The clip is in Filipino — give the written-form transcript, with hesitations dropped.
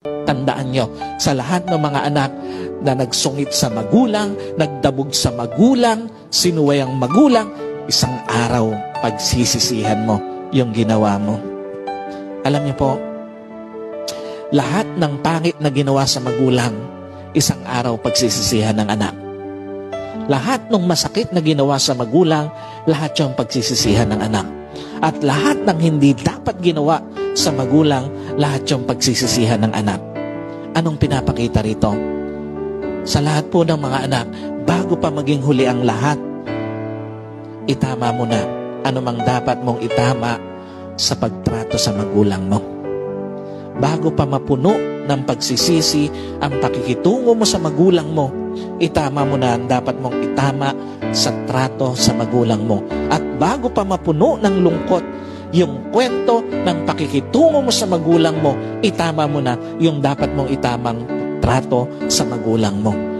Tandaan nyo, sa lahat ng mga anak na nagsungit sa magulang, nagdabog sa magulang, sinuway ang magulang, isang araw pagsisisihan mo yung ginawa mo. Alam niyo po, lahat ng pangit na ginawa sa magulang, isang araw pagsisisihan ng anak. Lahat ng masakit na ginawa sa magulang, lahat yung pagsisisihan ng anak. At lahat ng hindi dapat ginawa sa magulang, lahat yung pagsisisihan ng anak. Anong pinapakita rito? Sa lahat po ng mga anak, bago pa maging huli ang lahat, itama mo na anumang dapat mong itama sa pagtrato sa magulang mo. Bago pa mapuno ng pagsisisi ang pakikitungo mo sa magulang mo, itama mo na ang dapat mong itama sa trato sa magulang mo. At bago pa mapuno ng lungkot yung kwento ng pakikitungo mo sa magulang mo, itama mo na yung dapat mong itamang trato sa magulang mo.